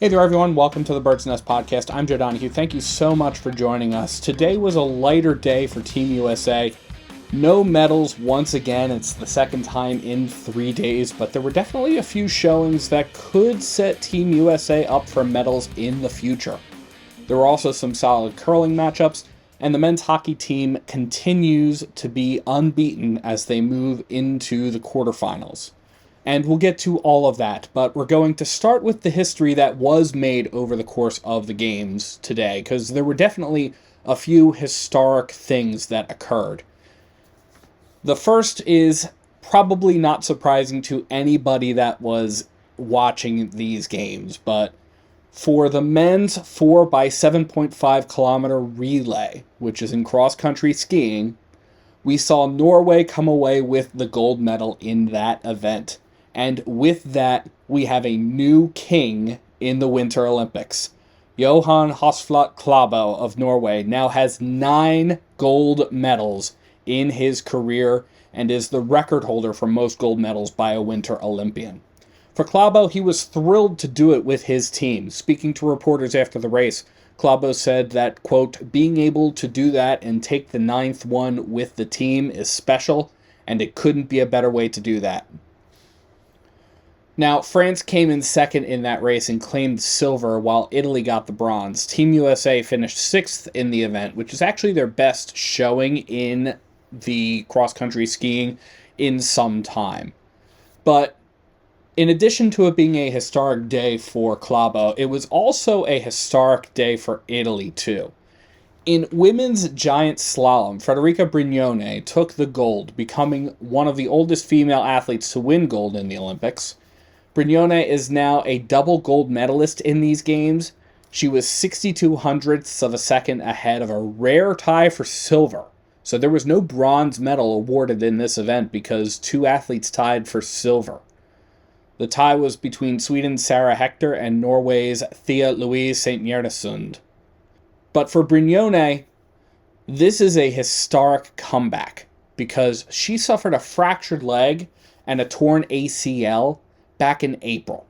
Hey there, everyone. Welcome to the Bird's Nest Podcast. I'm Joe Donahue. Thank you so much for joining us. Today was a lighter day for Team USA. No medals once again. It's the second time in 3 days, but there were definitely a few showings that could set Team USA up for medals in the future. There were also some solid curling matchups, and the men's hockey team continues to be unbeaten as they move into the quarterfinals. And we'll get to all of that, but we're going to start with the history that was made over the course of the games today, because there were definitely a few historic things that occurred. The first is probably not surprising to anybody that was watching these games, but for the men's 4 by 7.5 kilometer relay, which is in cross-country skiing, we saw Norway come away with the gold medal in that event. And with that, we have a new king in the Winter Olympics. Johan Hosflot Klæbo of Norway now has 9 gold medals in his career and is the record holder for most gold medals by a Winter Olympian. For Klæbo, he was thrilled to do it with his team. Speaking to reporters after the race, Klæbo said that, quote, being able to do that and take the 9th one with the team is special, and it couldn't be a better way to do that. Now, France came in second in that race and claimed silver, while Italy got the bronze. Team USA finished 6th in the event, which is actually their best showing in the cross-country skiing in some time. But in addition to it being a historic day for Klæbo, it was also a historic day for Italy, too. In women's giant slalom, Federica Brignone took the gold, becoming one of the oldest female athletes to win gold in the Olympics. Brignone is now a double gold medalist in these games. She was 62 hundredths of a second ahead of a rare tie for silver. So there was no bronze medal awarded in this event because 2 athletes tied for silver. The tie was between Sweden's Sarah Hector and Norway's Thea Louise St. Gjernesund. But for Brignone, this is a historic comeback because she suffered a fractured leg and a torn ACL back in April.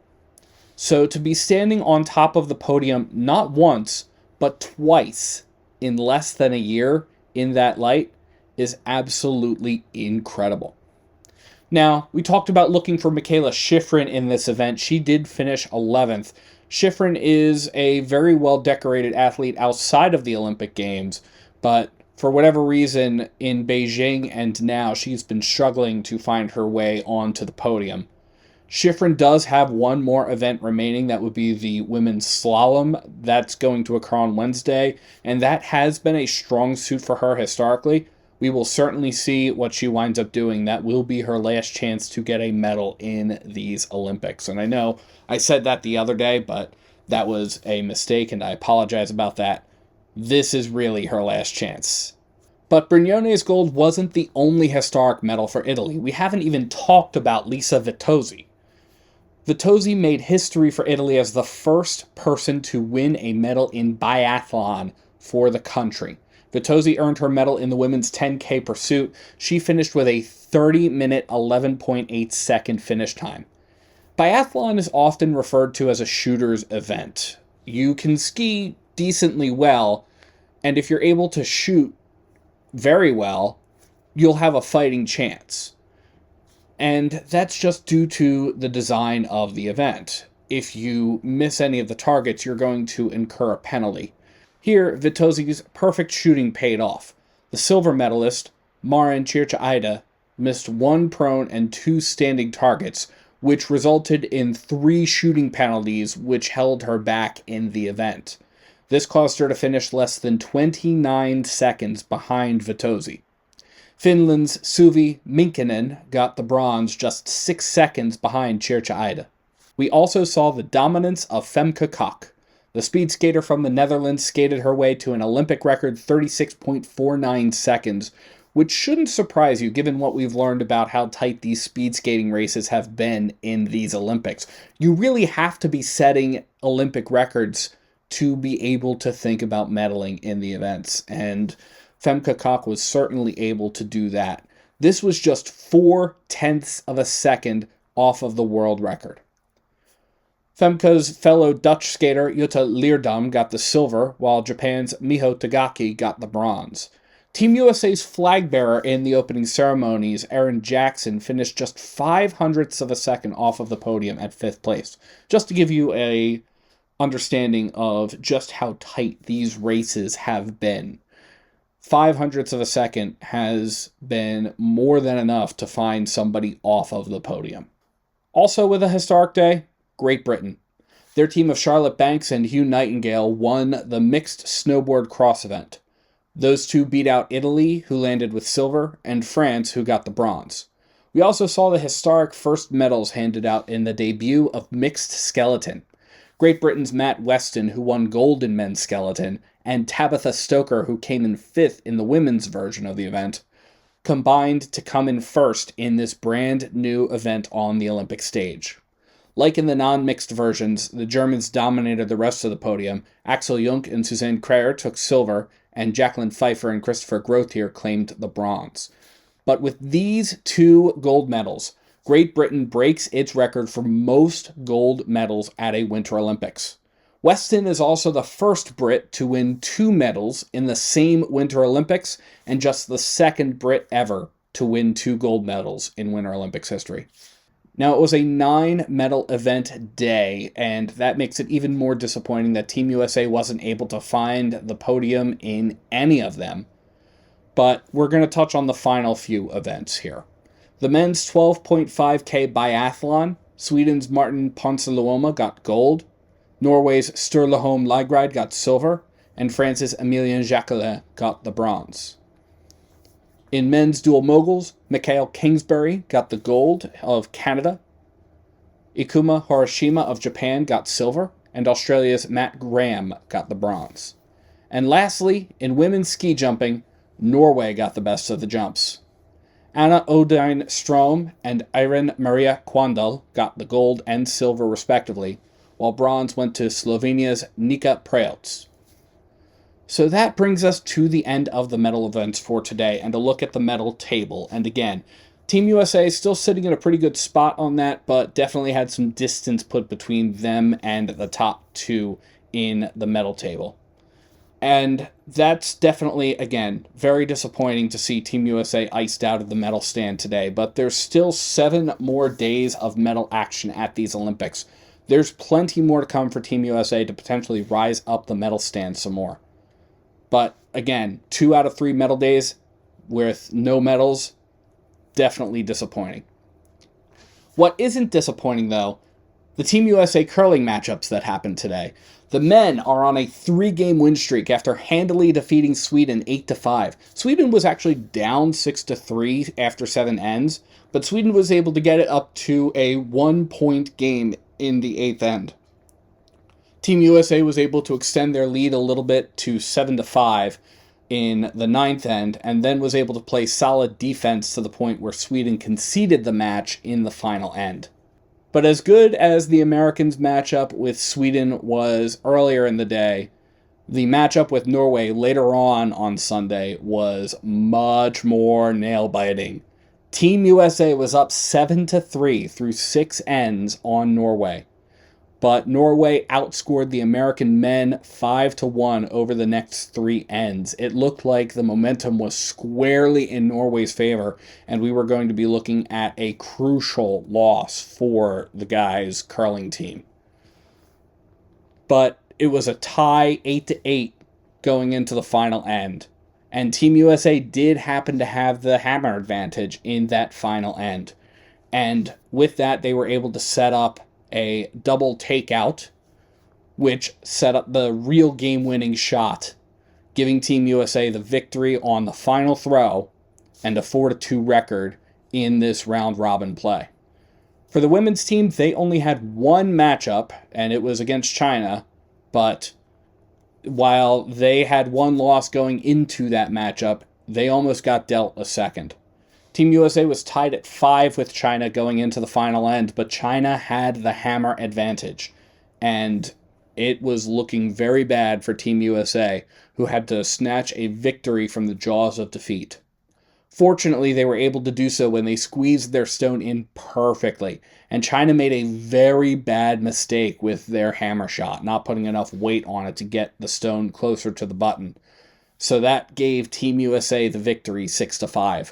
So to be standing on top of the podium not once, but twice in less than a year in that light is absolutely incredible. Now, we talked about looking for Mikaela Shiffrin in this event. She did finish 11th. Shiffrin is a very well-decorated athlete outside of the Olympic Games, but for whatever reason, in Beijing and now, she's been struggling to find her way onto the podium. Shiffrin does have one more event remaining. That would be the women's slalom. That's going to occur on Wednesday, and that has been a strong suit for her historically. We will certainly see what she winds up doing. That will be her last chance to get a medal in these Olympics. And I know I said that the other day, but that was a mistake, and I apologize about that. This is really her last chance. But Brignone's gold wasn't the only historic medal for Italy. We haven't even talked about Lisa Vitozzi. Vitozzi made history for Italy as the first person to win a medal in biathlon for the country. Vitozzi earned her medal in the women's 10K pursuit. She finished with a 30-minute, 11.8 second finish time. Biathlon is often referred to as a shooter's event. You can ski decently well, and if you're able to shoot very well, you'll have a fighting chance. And that's just due to the design of the event. If you miss any of the targets, you're going to incur a penalty. Here, Vitozzi's perfect shooting paid off. The silver medalist, Maren Tjirtjeide, missed 1 prone and 2 standing targets, which resulted in 3 shooting penalties, which held her back in the event. This caused her to finish less than 29 seconds behind Vitozzi. Finland's Suvi Minkkinen got the bronze just 6 seconds behind Tjirtjeide. We also saw the dominance of Femke Kok. The speed skater from the Netherlands skated her way to an Olympic record 36.49 seconds, which shouldn't surprise you given what we've learned about how tight these speed skating races have been in these Olympics. You really have to be setting Olympic records to be able to think about medaling in the events, and Femke Kok was certainly able to do that. This was just 0.4 of a second off of the world record. Femke's fellow Dutch skater Jutta Leerdam got the silver, while Japan's Miho Tagaki got the bronze. Team USA's flag bearer in the opening ceremonies, Aaron Jackson, finished just 500ths of a second off of the podium at 5th place. Just to give you a understanding of just how tight these races have been. 500ths of a second has been more than enough to find somebody off of the podium. Also with a historic day, Great Britain. Their team of Charlotte Banks and Hugh Nightingale won the mixed snowboard cross event. Those two beat out Italy, who landed with silver, and France, who got the bronze. We also saw the historic first medals handed out in the debut of mixed skeleton. Great Britain's Matt Weston, who won gold in men's skeleton, and Tabitha Stoker, who came in 5th in the women's version of the event, combined to come in first in this brand new event on the Olympic stage. Like in the non-mixed versions, the Germans dominated the rest of the podium. Axel Jung and Suzanne Kreyer took silver, and Jacqueline Pfeiffer and Christopher Grothier claimed the bronze. But with these 2 gold medals, Great Britain breaks its record for most gold medals at a Winter Olympics. Weston is also the first Brit to win 2 medals in the same Winter Olympics, and just the second Brit ever to win 2 gold medals in Winter Olympics history. Now, it was a 9-medal event day, and that makes it even more disappointing that Team USA wasn't able to find the podium in any of them. But we're going to touch on the final few events here. The men's 12.5K biathlon, Sweden's Martin Ponsiluoma got gold, Norway's Sturla Holm Lagride got silver, and France's Emilien Jacquelin got the bronze. In men's dual moguls, Mikhail Kingsbury got the gold of Canada, Ikuma Hiroshima of Japan got silver, and Australia's Matt Graham got the bronze. And lastly, in women's ski jumping, Norway got the best of the jumps. Anna Odine Strom and Irene Maria Quandal got the gold and silver respectively, while bronze went to Slovenia's Nika Preoc. So that brings us to the end of the medal events for today and a look at the medal table. And again, Team USA is still sitting in a pretty good spot on that, but definitely had some distance put between them and the top 2 in the medal table. And that's definitely, again, very disappointing to see Team USA iced out of the medal stand today, but there's still 7 more days of medal action at these Olympics. There's plenty more to come for Team USA to potentially rise up the medal stand some more. But again, 2 out of 3 medal days with no medals, definitely disappointing. What isn't disappointing, though, the Team USA curling matchups that happened today. The men are on a 3-game win streak after handily defeating Sweden 8-5. Sweden was actually down 6-3 after 7 ends, but Sweden was able to get it up to a 1-point game in the 8th end. Team USA was able to extend their lead a little bit to 7-5 in the 9th end, and then was able to play solid defense to the point where Sweden conceded the match in the final end. But as good as the Americans' matchup with Sweden was earlier in the day, the matchup with Norway later on Sunday was much more nail-biting. Team USA was up 7-3 through 6 ends on Norway. But Norway outscored the American men 5-1 over the next 3 ends. It looked like the momentum was squarely in Norway's favor, and we were going to be looking at a crucial loss for the guys' curling team. But it was a tie 8-8 going into the final end. And Team USA did happen to have the hammer advantage in that final end. And with that, they were able to set up a double takeout, which set up the real game-winning shot, giving Team USA the victory on the final throw and a 4-2 record in this round-robin play. For the women's team, they only had 1 matchup, and it was against China, but while they had 1 loss going into that matchup, they almost got dealt a second. Team USA was tied at 5 with China going into the final end, but China had the hammer advantage, and it was looking very bad for Team USA, who had to snatch a victory from the jaws of defeat. Fortunately, they were able to do so when they squeezed their stone in perfectly, and China made a very bad mistake with their hammer shot, not putting enough weight on it to get the stone closer to the button. So that gave Team USA the victory 6-5.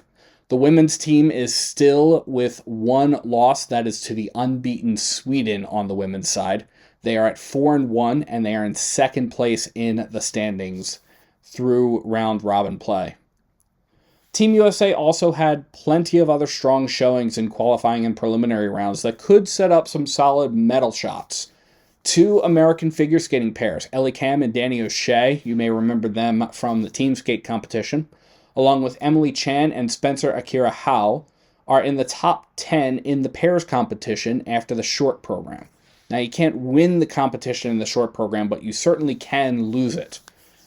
The women's team is still with one loss, that is to the unbeaten Sweden on the women's side. They are at 4-1, and they are in second place in the standings through round robin play. Team USA also had plenty of other strong showings in qualifying and preliminary rounds that could set up some solid medal shots. Two American figure skating pairs, Ellie Kam and Danny O'Shea, you may remember them from the team skate competition, along with Emily Chan and Spencer Akira Howe, are in the top 10 in the pairs competition after the short program. Now, you can't win the competition in the short program, but you certainly can lose it.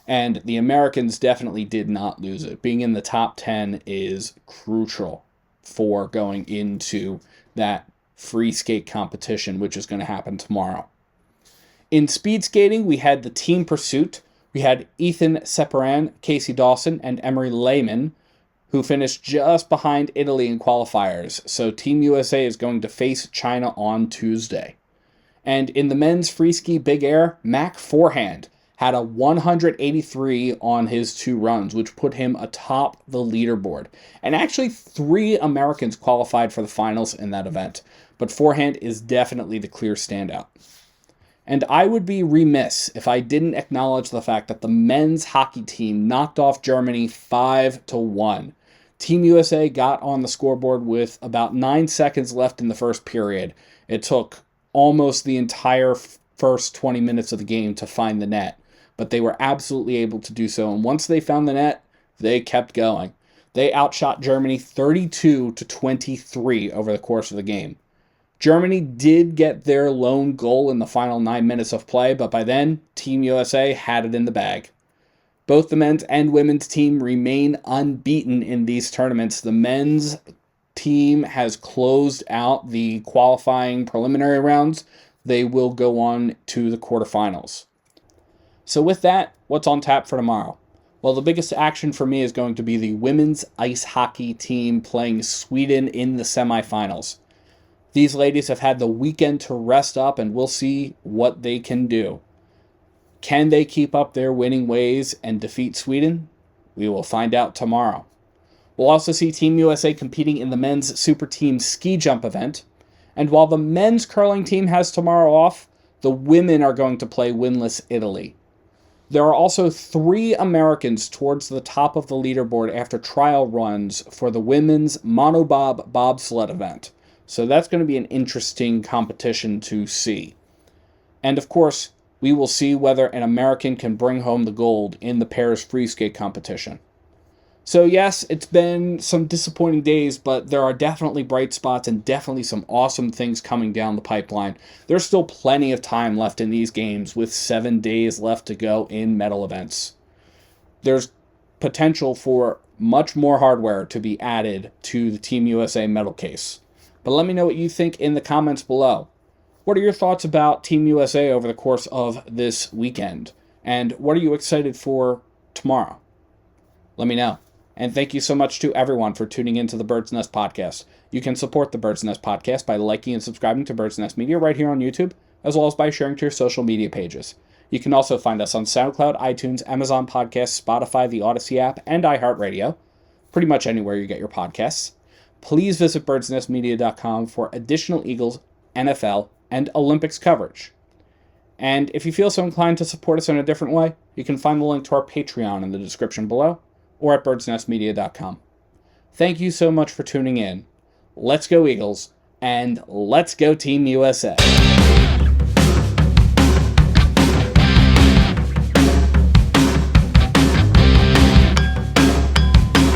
And the Americans definitely did not lose it. Being in the top 10 is crucial for going into that free skate competition, which is going to happen tomorrow. In speed skating, we had the team pursuit. We had Ethan Separan, Casey Dawson, and Emery Lehman, who finished just behind Italy in qualifiers. So Team USA is going to face China on Tuesday. And in the men's free ski big air, Mac Forehand had a 183 on his two runs, which put him atop the leaderboard. And actually, 3 Americans qualified for the finals in that event. But Forehand is definitely the clear standout. And I would be remiss if I didn't acknowledge the fact that the men's hockey team knocked off Germany 5-1. Team USA got on the scoreboard with about 9 seconds left in the first period. It took almost the entire first 20 minutes of the game to find the net, but they were absolutely able to do so. And once they found the net, they kept going. They outshot Germany 32-23 over the course of the game. Germany did get their lone goal in the final 9 minutes of play, but by then, Team USA had it in the bag. Both the men's and women's team remain unbeaten in these tournaments. The men's team has closed out the qualifying preliminary rounds. They will go on to the quarterfinals. So with that, what's on tap for tomorrow? Well, the biggest action for me is going to be the women's ice hockey team playing Sweden in the semifinals. These ladies have had the weekend to rest up, and we'll see what they can do. Can they keep up their winning ways and defeat Sweden? We will find out tomorrow. We'll also see Team USA competing in the men's super team ski jump event. And while the men's curling team has tomorrow off, the women are going to play winless Italy. There are also 3 Americans towards the top of the leaderboard after trial runs for the women's monobob bobsled event. So that's going to be an interesting competition to see. And of course, we will see whether an American can bring home the gold in the pairs free skate competition. So yes, it's been some disappointing days, but there are definitely bright spots and definitely some awesome things coming down the pipeline. There's still plenty of time left in these games with 7 days left to go in medal events. There's potential for much more hardware to be added to the Team USA medal case. But let me know what you think in the comments below. What are your thoughts about Team USA over the course of this weekend? And what are you excited for tomorrow? Let me know. And thank you so much to everyone for tuning into the Bird's Nest Podcast. You can support the Bird's Nest Podcast by liking and subscribing to Bird's Nest Media right here on YouTube, as well as by sharing to your social media pages. You can also find us on SoundCloud, iTunes, Amazon Podcasts, Spotify, the Odyssey app, and iHeartRadio. Pretty much anywhere you get your podcasts. Please visit birdsnestmedia.com for additional Eagles, NFL, and Olympics coverage. And if you feel so inclined to support us in a different way, you can find the link to our Patreon in the description below or at birdsnestmedia.com. Thank you so much for tuning in. Let's go Eagles, and let's go Team USA.